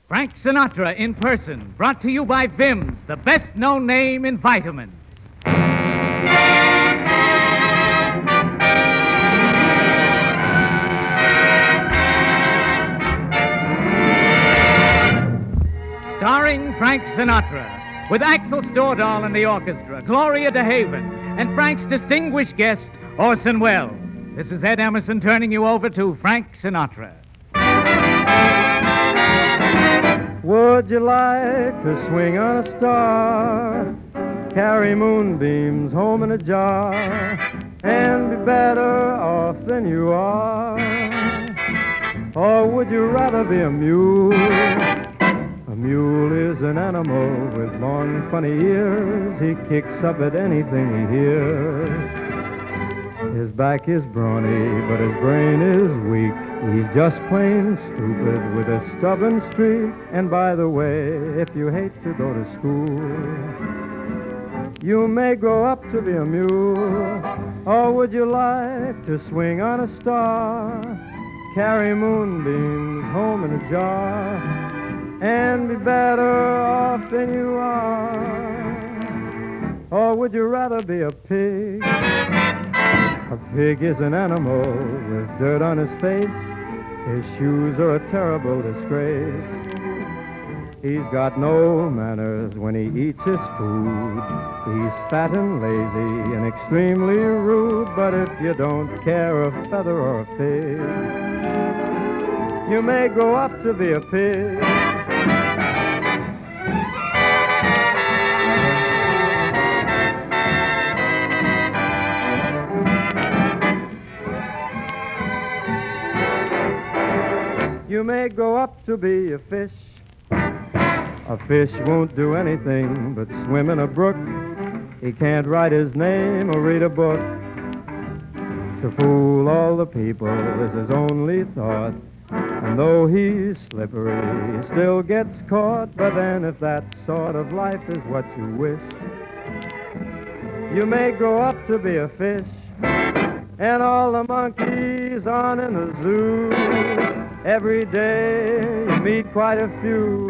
Frank Sinatra in Person, brought to you by Vimms, the best-known name in vitamins. Starring Frank Sinatra, with Axel Stordahl and the orchestra, Gloria DeHaven, and Frank's distinguished guest, Orson Welles. This is Ed Emerson turning you over to Frank Sinatra. Would you like to swing on a star, carry moonbeams home in a jar, and be better off than you are? Or would you rather be a mule? A mule is an animal with long, funny ears. He kicks up at anything he hears. His back is brawny, but his brain is weak. He's just plain stupid with a stubborn streak. And by the way, if you hate to go to school, you may grow up to be a mule. Or would you like to swing on a star, carry moonbeams home in a jar, and be better off than you are? Or would you rather be a pig? A pig is an animal with dirt on his face. His shoes are a terrible disgrace. He's got no manners when he eats his food. He's fat and lazy and extremely rude. But if you don't care a feather or a pig, you may grow up to be a pig. You may grow up to be a fish. A fish won't do anything but swim in a brook. He can't write his name or read a book. To fool all the people is his only thought. And though he's slippery, he still gets caught. But then if that sort of life is what you wish, you may grow up to be a fish. And all the monkeys on in the zoo, every day you meet quite a few.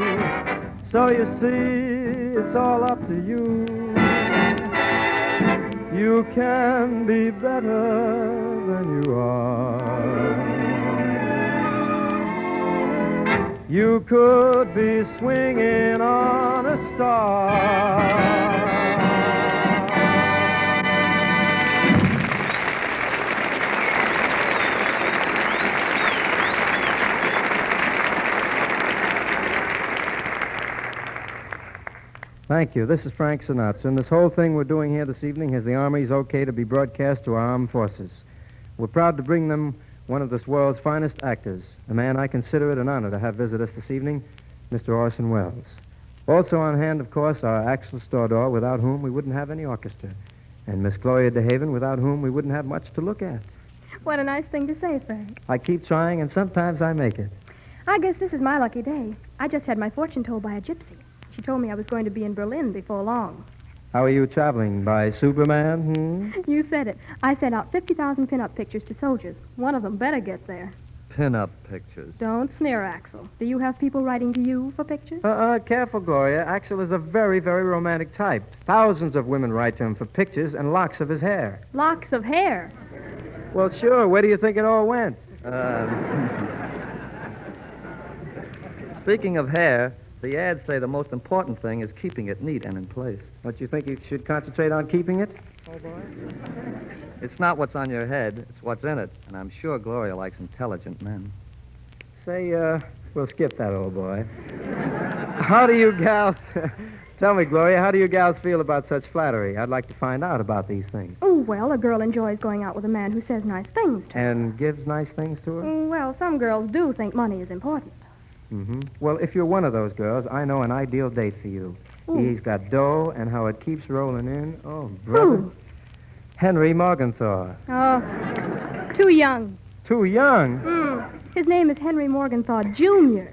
So you see, it's all up to you. You can be better than you are. You could be swinging on a star. Thank you. This is Frank Sinatra, and this whole thing we're doing here this evening has the Army's okay to be broadcast to our armed forces. We're proud to bring them one of this world's finest actors, a man I consider it an honor to have visit us this evening, Mr. Orson Welles. Also on hand, of course, are Axel Stordahl, without whom we wouldn't have any orchestra, and Miss Gloria DeHaven, without whom we wouldn't have much to look at. What a nice thing to say, Frank. I keep trying, and sometimes I make it. I guess this is my lucky day. I just had my fortune told by a gypsy. She told me I was going to be in Berlin before long. How are you traveling? By Superman? You said it. I sent out 50,000 pin-up pictures to soldiers. One of them better get there. Pin-up pictures. Don't sneer, Axel. Do you have people writing to you for pictures? Careful, Gloria. Axel is a very, very romantic type. Thousands of women write to him for pictures and locks of his hair. Locks of hair? Well, sure. Where do you think it all went? Speaking of hair, the ads say the most important thing is keeping it neat and in place. Don't you think you should concentrate on keeping it? Oh, boy. It's not what's on your head, it's what's in it. And I'm sure Gloria likes intelligent men. Say, we'll skip that, old boy. How do you gals... Tell me, Gloria, how do you gals feel about such flattery? I'd like to find out about these things. Oh, well, a girl enjoys going out with a man who says nice things to her. And gives nice things to her? Well, some girls do think money is important. Mm-hmm. Well, if you're one of those girls, I know an ideal date for you. Ooh. He's got dough and how it keeps rolling in. Oh, brother. Who? Henry Morgenthau. Oh, too young. Too young? His name is Henry Morgenthau, Jr.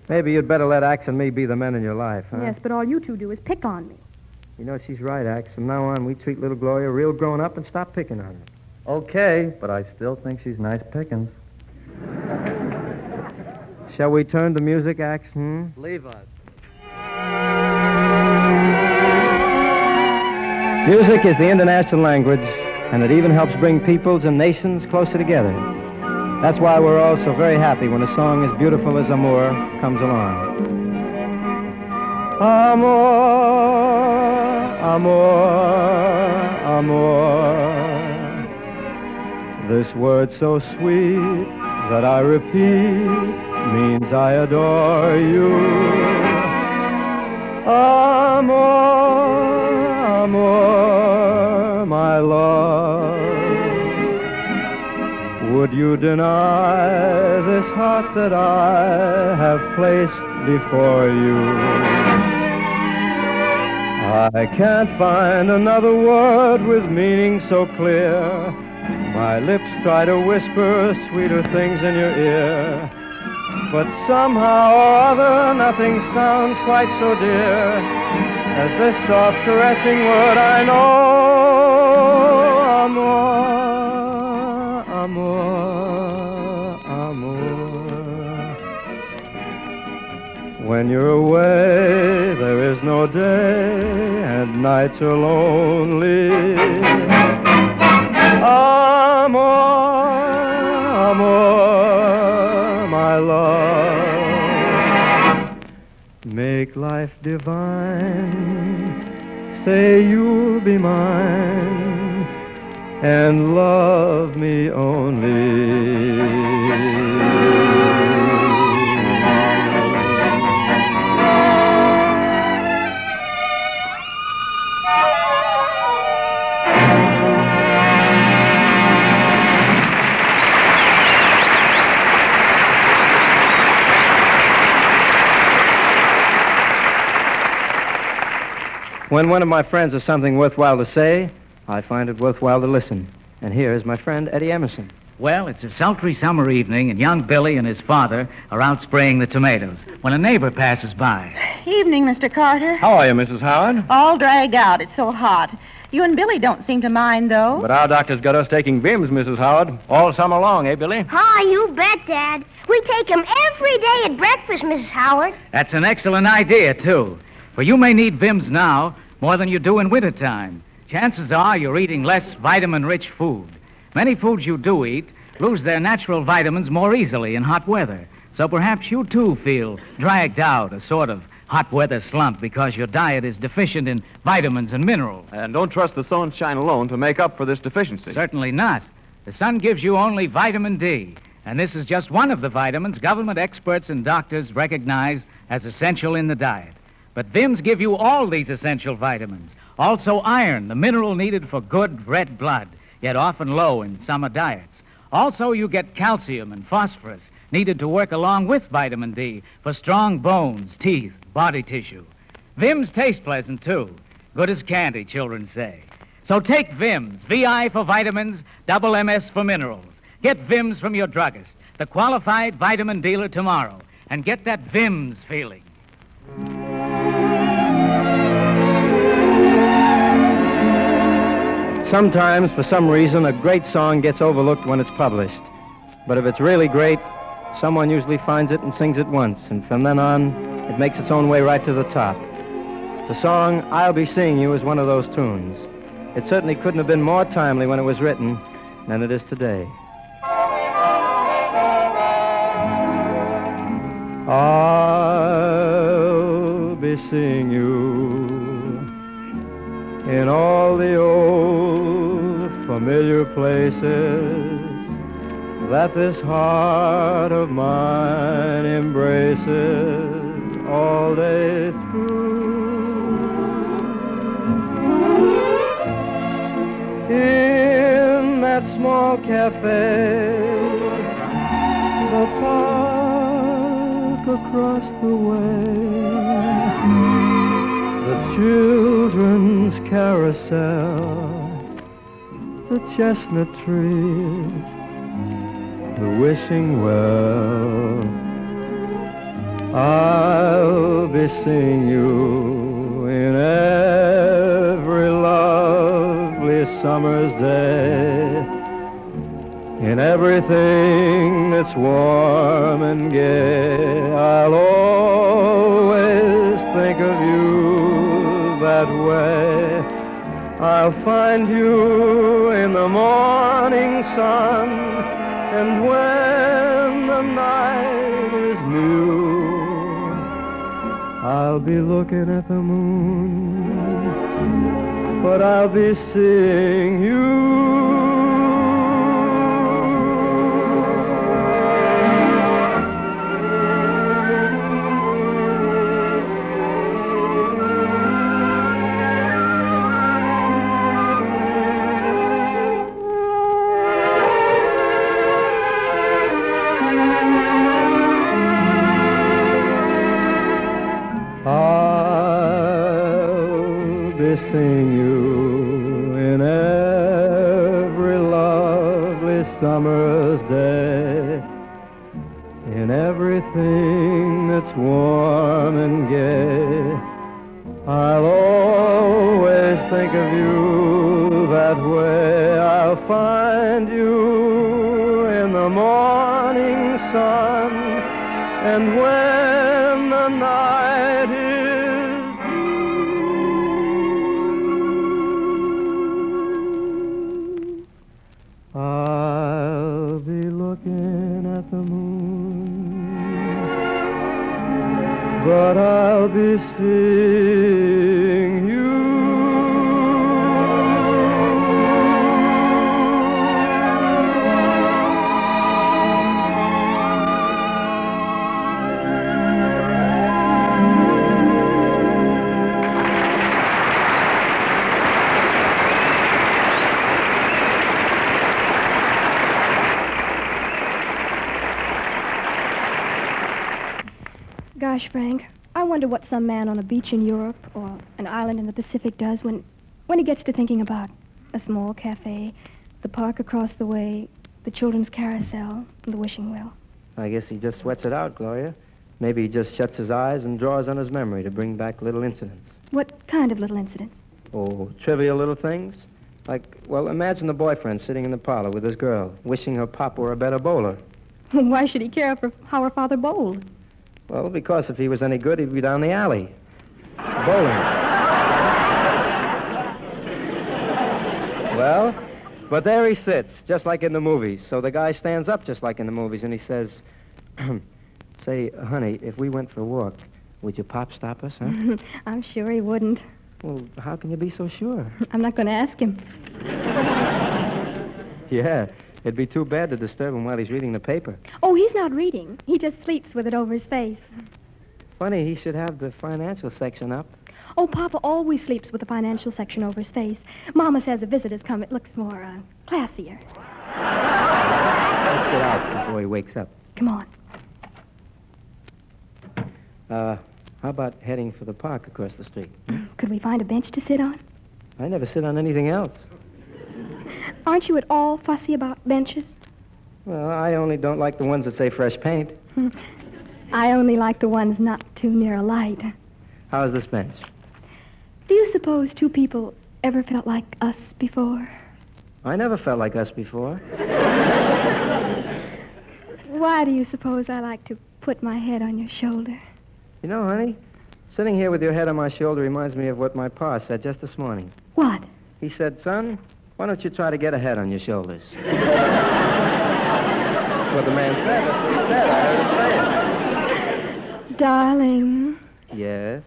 Maybe you'd better let Ax and me be the men in your life, huh? Yes, but all you two do is pick on me. You know, she's right, Ax. From now on, we treat little Gloria real grown up and stop picking on her. Okay, but I still think she's nice pickings. Shall we turn to music, Ax? Leave us. Music is the international language, and it even helps bring peoples and nations closer together. That's why we're all so very happy when a song as beautiful as Amor comes along. Amor, amor, amor. This word so sweet that I repeat means I adore you. Amor, amor, my love. Would you deny this heart that I have placed before you? I can't find another word with meaning so clear. My lips try to whisper sweeter things in your ear, but somehow or other nothing sounds quite so dear as this soft caressing word I know. Amor, amor, amor. When you're away, there is no day, and nights are lonely. Amor, amor, my love. Make life divine. Say you'll be mine and love me only. When one of my friends has something worthwhile to say, I find it worthwhile to listen. And here is my friend, Ed Emerson. Well, it's a sultry summer evening, and young Billy and his father are out spraying the tomatoes when a neighbor passes by. Evening, Mr. Carter. How are you, Mrs. Howard? All dragged out. It's so hot. You and Billy don't seem to mind, though. But our doctor's got us taking Vimms, Mrs. Howard, all summer long, eh, Billy? Oh, you bet, Dad. We take him every day at breakfast, Mrs. Howard. That's an excellent idea, too. For you may need Vimms now more than you do in wintertime. Chances are you're eating less vitamin-rich food. Many foods you do eat lose their natural vitamins more easily in hot weather. So perhaps you, too, feel dragged out, a sort of hot weather slump, because your diet is deficient in vitamins and minerals. And don't trust the sunshine alone to make up for this deficiency. Certainly not. The sun gives you only vitamin D, and this is just one of the vitamins government experts and doctors recognize as essential in the diet. But Vimms give you all these essential vitamins. Also iron, the mineral needed for good red blood, yet often low in summer diets. Also, you get calcium and phosphorus, needed to work along with vitamin D for strong bones, teeth, body tissue. Vimms taste pleasant, too. Good as candy, children say. So take Vimms, VI for vitamins, double MS for minerals. Get Vimms from your druggist, the qualified vitamin dealer tomorrow, and get that Vimms feeling. Sometimes, for some reason, a great song gets overlooked when it's published. But if it's really great, someone usually finds it and sings it once, and from then on, it makes its own way right to the top. The song, I'll Be Seeing You, is one of those tunes. It certainly couldn't have been more timely when it was written than it is today. I'll be seeing you in all the old familiar places that this heart of mine embraces all day through. In that small cafe, the park across the way, the children's carousel, the chestnut trees, the wishing well. I'll be seeing you in every lovely summer's day In everything that's warm and gay, I'll always think of you that way. I'll find you in the morning sun, and when the night is new, I'll be looking at the moon, but I'll be seeing you. Seeing you in every lovely summer's day, in everything that's warm and gay. I'll always think of you that way. I'll find you in the morning sun, and when the night is I'll be looking at the moon, but I'll be seeing you. Gosh, Frank, I wonder what some man on a beach in Europe or an island in the Pacific does when he gets to thinking about a small cafe, the park across the way, the children's carousel, and the wishing well. I guess he just sweats it out, Gloria. Maybe he just shuts his eyes and draws on his memory to bring back little incidents. What kind of little incidents? Oh, trivial little things. Like, well, imagine the boyfriend sitting in the parlor with his girl, wishing her pop were a better bowler. Why should he care for how her father bowled? Well, because if he was any good, he'd be down the alley, bowling. Well, but there he sits, just like in the movies. So the guy stands up just like in the movies, and he says, say, honey, if we went for a walk, would your pop stop us, huh? I'm sure he wouldn't. Well, how can you be so sure? I'm not going to ask him. Yeah, it'd be too bad to disturb him while he's reading the paper. Oh, he's not reading. He just sleeps with it over his face. Funny, he should have the financial section up. Oh, Papa always sleeps with the financial section over his face. Mama says if visitors come, it looks more, classier. Let's get out before he wakes up. Come on. How about heading for the park across the street? Could we find a bench to sit on? I never sit on anything else. Aren't you at all fussy about benches? Well, I only don't like the ones that say fresh paint. I only like the ones not too near a light. How's this bench? Do you suppose two people ever felt like us before? I never felt like us before. Why do you suppose I like to put my head on your shoulder? You know, honey, sitting here with your head on my shoulder reminds me of what my pa said just this morning. What? He said, son, why don't you try to get a head on your shoulders? That's what the man said. That's what he said. I heard him say it. Darling. Yes?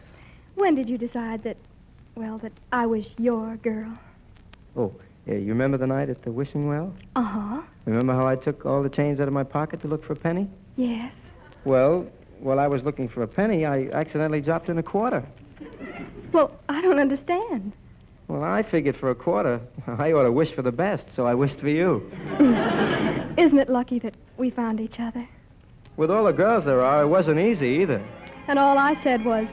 When did you decide that I was your girl? Oh, yeah, you remember the night at the wishing well? Uh-huh. Remember how I took all the change out of my pocket to look for a penny? Yes. Well, while I was looking for a penny, I accidentally dropped in a quarter. Well, I don't understand. Well, I figured for a quarter, I ought to wish for the best, so I wished for you. Isn't it lucky that we found each other? With all the girls there are, it wasn't easy either. And all I said was,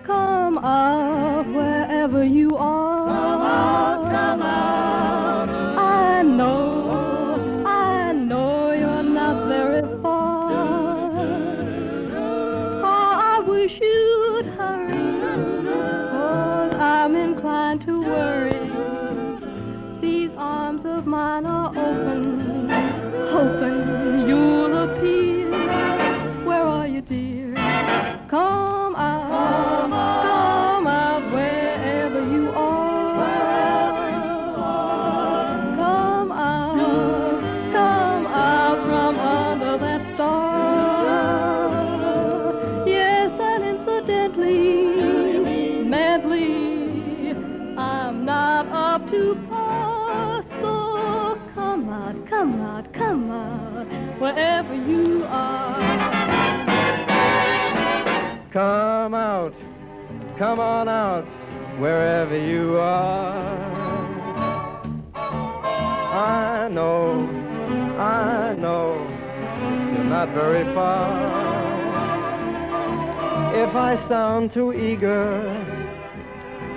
come out, wherever you are. Come out. I know you're not very far. I wish you'd hurry, 'cause I'm inclined to worry. wherever you are. Come out, come on out, wherever you are. I know, you're not very far. If I sound too eager,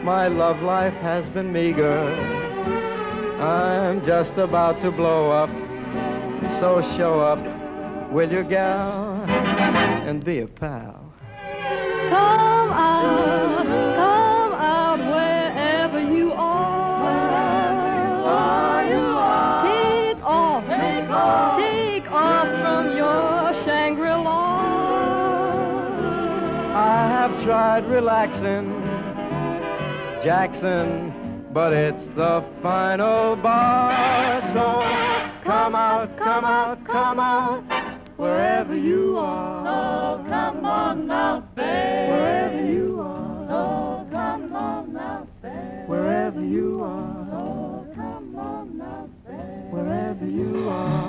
my love life has been meager. I'm just about to blow up, so show up, will you, gal, and be a pal. Come out wherever you are. Take off from your Shangri-La. I have tried relaxing, Jackson, but it's the final bar. So come out, wherever you are. Oh, come on out, babe. Wherever you are. Oh, come on out, babe. Wherever you are. Oh, come on out, babe. Wherever you are.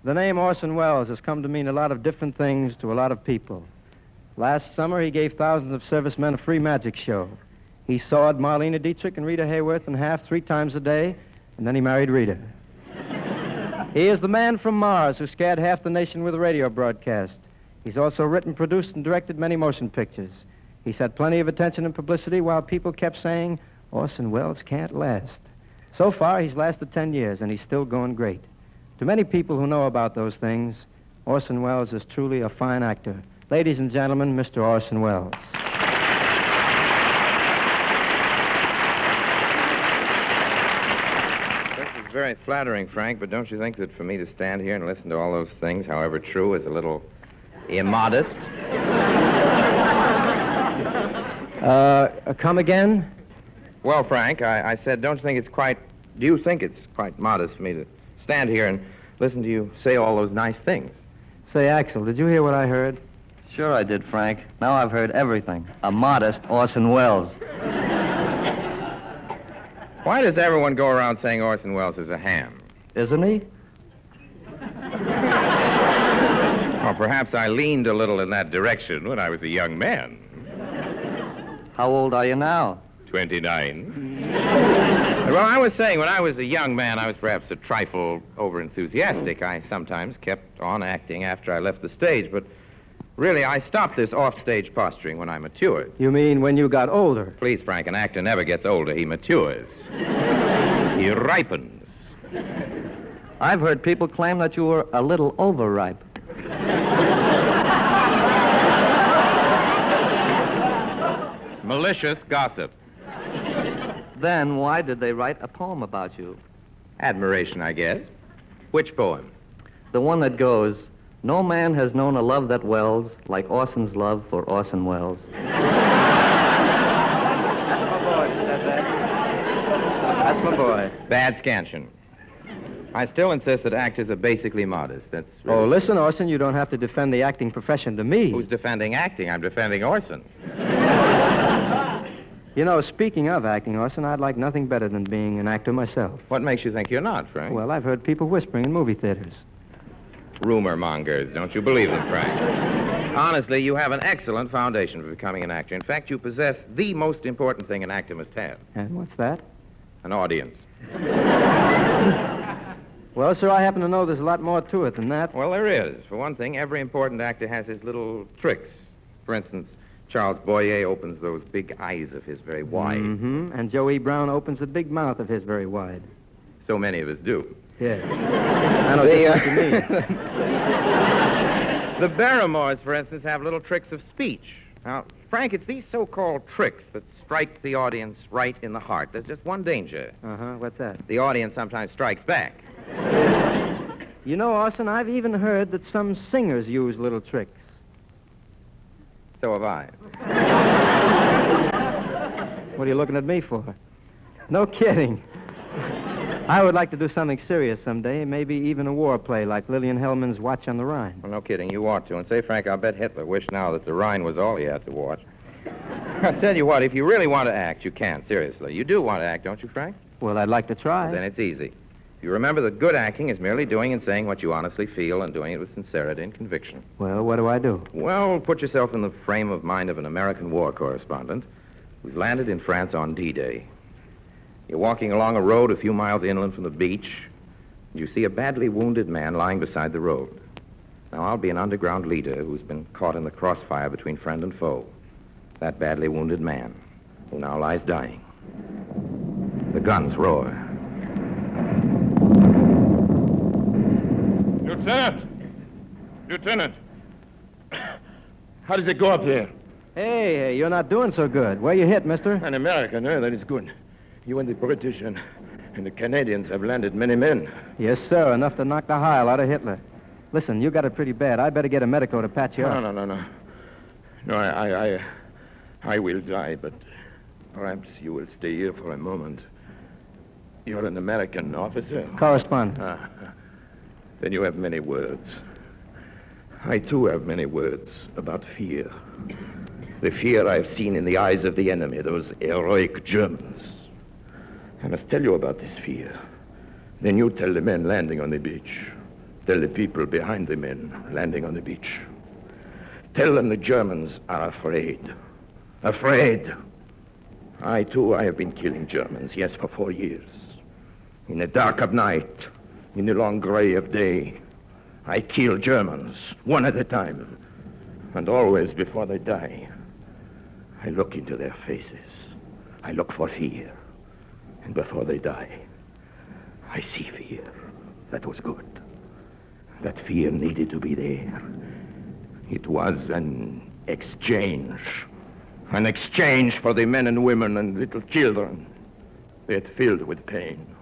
The name Orson Welles has come to mean a lot of different things to a lot of people. Last summer, he gave thousands of servicemen a free magic show. He sawed Marlene Dietrich and Rita Hayworth in half 3 times a day, and then he married Rita. He is the man from Mars who scared half the nation with a radio broadcast. He's also written, produced, and directed many motion pictures. He's had plenty of attention and publicity while people kept saying, Orson Welles can't last. So far, he's lasted 10 years, and he's still going great. To many people who know about those things, Orson Welles is truly a fine actor. Ladies and gentlemen, Mr. Orson Welles. This is very flattering, Frank, but don't you think that for me to stand here and listen to all those things, however true, is a little immodest? Come again? Well, Frank, I said, do you think it's quite modest for me to stand here and listen to you say all those nice things? Say, Axel, did you hear what I heard? Sure I did, Frank. Now I've heard everything. A modest Orson Welles. Why does everyone go around saying Orson Welles is a ham? Isn't he? Well, perhaps I leaned a little in that direction when I was a young man. How old are you now? 29. Well, I was saying, when I was a young man, I was perhaps a trifle over-enthusiastic. I sometimes kept on acting after I left the stage, but really, I stopped this off-stage posturing when I matured. You mean when you got older? Please, Frank, an actor never gets older. He matures. He ripens. I've heard people claim that you were a little overripe. Malicious gossip. Then why did they write a poem about you? Admiration, I guess. Which poem? The one that goes, no man has known a love that wells like Orson's love for Orson Welles. That's my boy. Bad scansion. I still insist that actors are basically modest. That's really... Oh, listen, Orson, you don't have to defend the acting profession to me. Who's defending acting? I'm defending Orson. You know, speaking of acting, Orson, I'd like nothing better than being an actor myself. What makes you think you're not, Frank? Well, I've heard people whispering in movie theaters. Rumor mongers. Don't you believe them, Frank? Honestly, you have an excellent foundation for becoming an actor. In fact, you possess the most important thing an actor must have. And what's that? An audience. Well, sir, I happen to know there's a lot more to it than that. Well, there is. For one thing, every important actor has his little tricks. For instance, Charles Boyer opens those big eyes of his very wide. Mm-hmm. And Joe E. Brown opens the big mouth of his very wide. So many of us do. Yeah. I know just what you mean. The Barrymores, for instance, have little tricks of speech. Now, Frank, it's these so-called tricks that strike the audience right in the heart. There's just one danger. Uh-huh. What's that? The audience sometimes strikes back. You know, Orson, I've even heard that some singers use little tricks. So have I. What are you looking at me for? No kidding. I would like to do something serious someday, maybe even a war play like Lillian Hellman's Watch on the Rhine. Well, no kidding. You ought to. And say, Frank, I'll bet Hitler wished now that the Rhine was all he had to watch. I'll tell you what, if you really want to act, you can, seriously. You do want to act, don't you, Frank? Well, I'd like to try. Well, then it's easy. You remember that good acting is merely doing and saying what you honestly feel and doing it with sincerity and conviction. Well, what do I do? Well, put yourself in the frame of mind of an American war correspondent who's landed in France on D-Day. You're walking along a road a few miles inland from the beach. You see a badly wounded man lying beside the road. Now, I'll be an underground leader who's been caught in the crossfire between friend and foe. That badly wounded man, who now lies dying. The guns roar. Lieutenant! How does it go up there? Hey, you're not doing so good. Where you hit, mister? An American, that is good. You and the British and the Canadians have landed many men. Yes, sir. Enough to knock the heil out of Hitler. Listen, you got it pretty bad. I better get a medico to patch you up. No. No, I will die, but perhaps you will stay here for a moment. You're an American officer? Correspondent. Then you have many words. I, too, have many words about fear. The fear I've seen in the eyes of the enemy, those heroic Germans. I must tell you about this fear. Then you tell the men landing on the beach. Tell the people behind the men landing on the beach. Tell them the Germans are afraid. Afraid. I, too, I have been killing Germans, yes, for 4 years. In the dark of night, in the long gray of day, I kill Germans, one at a time. And always before they die, I look into their faces. I look for fear. And before they die, I see fear. That was good. That fear needed to be there. It was an exchange. An exchange for the men and women and little children. They had filled with pain.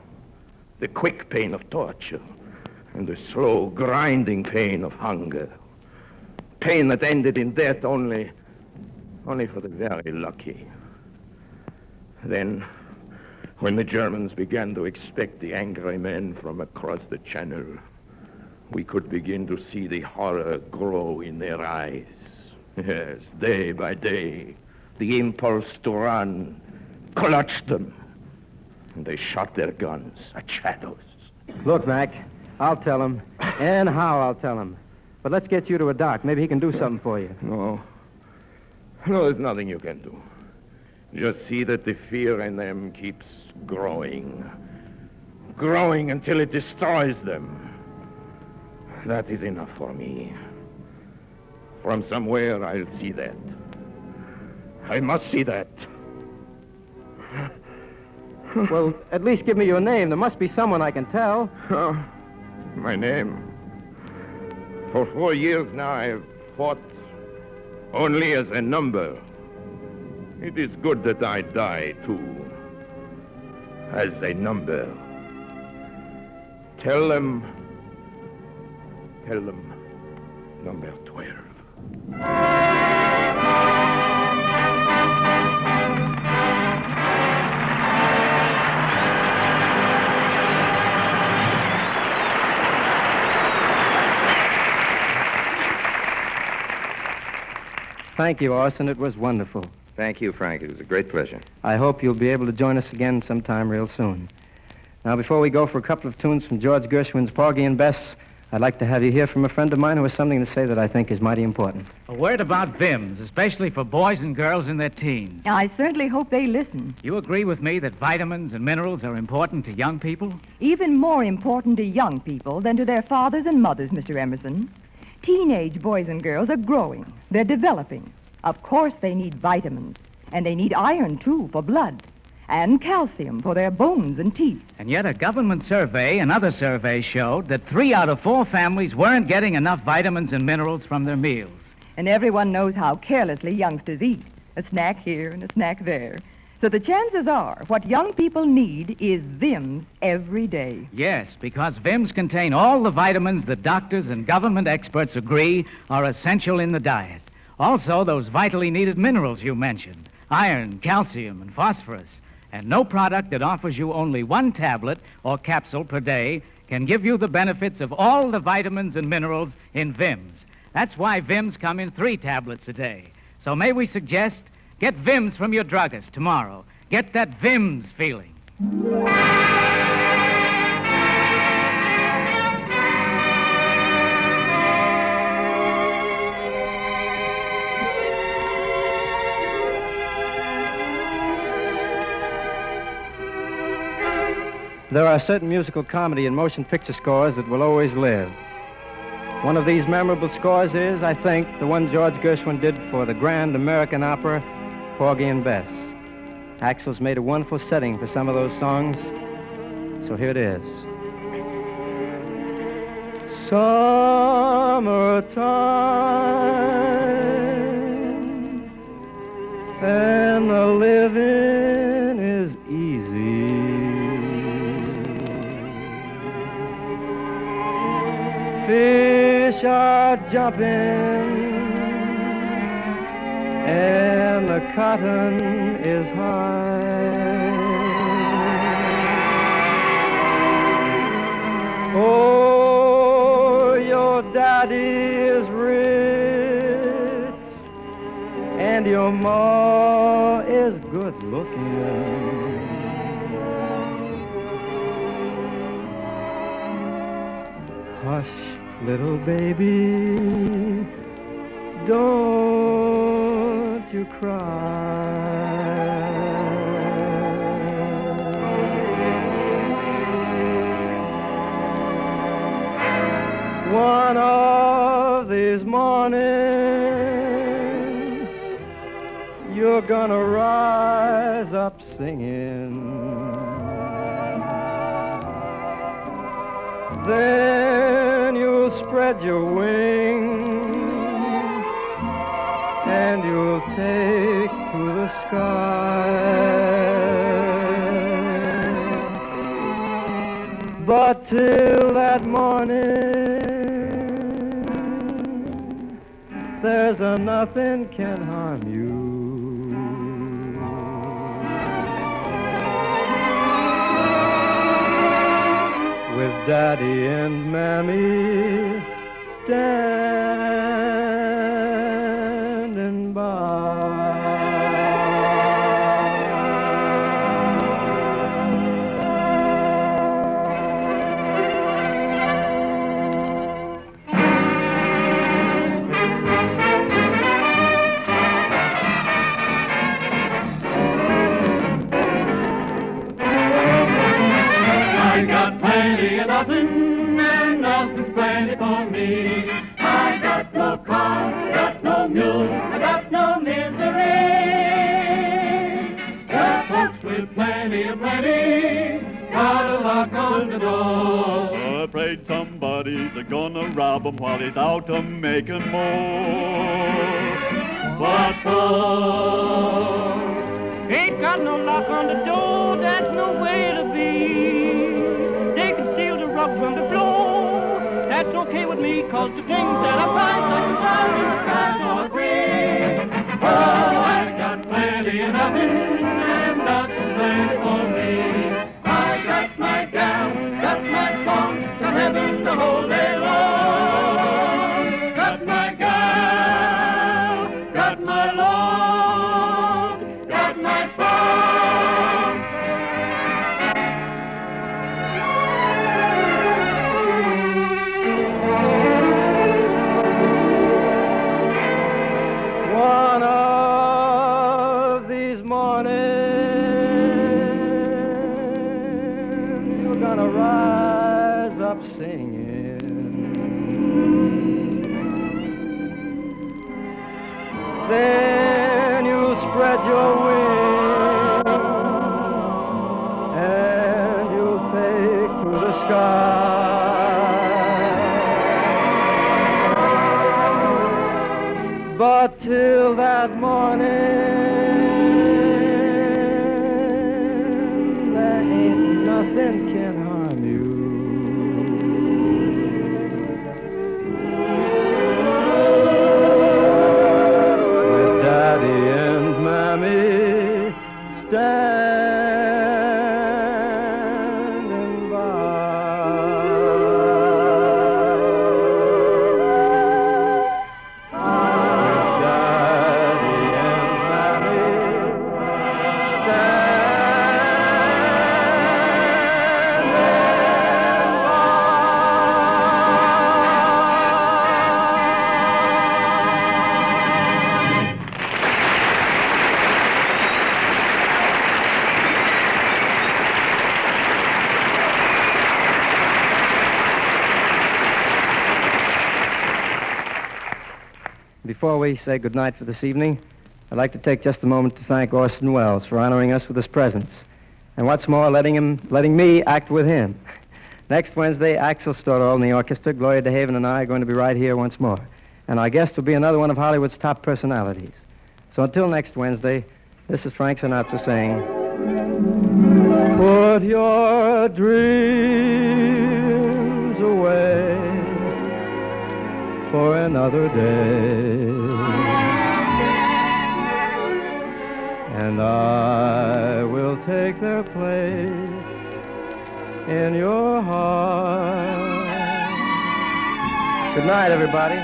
The quick pain of torture and the slow, grinding pain of hunger. Pain that ended in death only for the very lucky. Then, when the Germans began to expect the angry men from across the channel, we could begin to see the horror grow in their eyes. Yes, day by day, the impulse to run clutched them, and they shot their guns at shadows. Look, Mac, I'll tell him, and how I'll tell him. But let's get you to a doc. Maybe he can do something for you. No, there's nothing you can do. Just see that the fear in them keeps growing. Growing until it destroys them. That is enough for me. From somewhere, I'll see that. I must see that. Well, at least give me your name. There must be someone I can tell. Oh, my name. For 4 years now, I've fought only as a number. It is good that I die, too, as a number. Tell them, number 12. Thank you, Orson. It was wonderful. Thank you, Frank. It was a great pleasure. I hope you'll be able to join us again sometime real soon. Now, before we go for a couple of tunes from George Gershwin's Porgy and Bess, I'd like to have you hear from a friend of mine who has something to say that I think is mighty important. A word about Vimms, especially for boys and girls in their teens. I certainly hope they listen. You agree with me that vitamins and minerals are important to young people? Even more important to young people than to their fathers and mothers, Mr. Emerson. Teenage boys and girls are growing. They're developing. Of course they need vitamins. And they need iron, too, for blood. And calcium for their bones and teeth. And yet a government survey and other surveys showed that 3 out of 4 families weren't getting enough vitamins and minerals from their meals. And everyone knows how carelessly youngsters eat. A snack here and a snack there. So the chances are what young people need is Vimms every day. Yes, because Vimms contain all the vitamins that doctors and government experts agree are essential in the diet. Also, those vitally needed minerals you mentioned. Iron, calcium, and phosphorus. And no product that offers you only one tablet or capsule per day can give you the benefits of all the vitamins and minerals in Vimms. That's why Vimms come in 3 tablets a day. So may we suggest, get Vimms from your druggist tomorrow. Get that Vimms feeling. There are certain musical comedy and motion picture scores that will always live. One of these memorable scores is, I think, the one George Gershwin did for the grand American opera, Porgy and Bess. Axel's made a wonderful setting for some of those songs, so here it is. Summertime, and the living is easy. Fish are jumping, and the cotton is high. Oh, your daddy is rich, and your ma is good looking. Hush, little baby, don't you cry. One of these mornings, you're gonna rise up singing. Then you'll spread your wings and you'll take to the sky. But till that morning, there's a nothing can harm you. With Daddy and Mammy standing by. I got plenty of nothing, and nothing's plenty for me. I got no car, got no mule, I got no misery. The folks with plenty of plenty got a lock on the door. Afraid somebody's gonna rob him while he's out making more. What for? Ain't got no lock on the door, that's no way to be. They can steal the rug from the floor, that's okay with me, cause the things that I find, like the stars in the sky, don't agree. Oh, I got plenty of nothing, and nothing's plenty for me. I got my gal, got my song, from heaven the whole day long. Got my gal, got my Lord, got my song. One of these mornings, you're gonna rise up singing. Then you'll spread your wings and you'll take to the sky. But till that morning, there ain't nothing can harm you. With Daddy and Mammy standing Before we say goodnight for this evening, I'd like to take just a moment to thank Orson Welles for honoring us with his presence. And what's more, letting me act with him. Next Wednesday, Axel Stordahl and the orchestra, Gloria DeHaven and I are going to be right here once more. And our guest will be another one of Hollywood's top personalities. So until next Wednesday, this is Frank Sinatra saying, put your dreams away for another day, and I will take their place in your heart. Good night, everybody.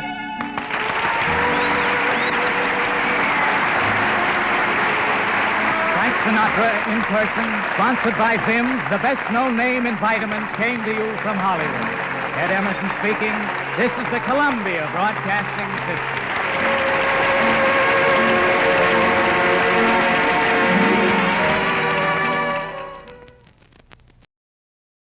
Frank Sinatra In Person, sponsored by Vimms, the best-known name in vitamins, came to you from Hollywood. Ed Emerson speaking. This is the Columbia Broadcasting System.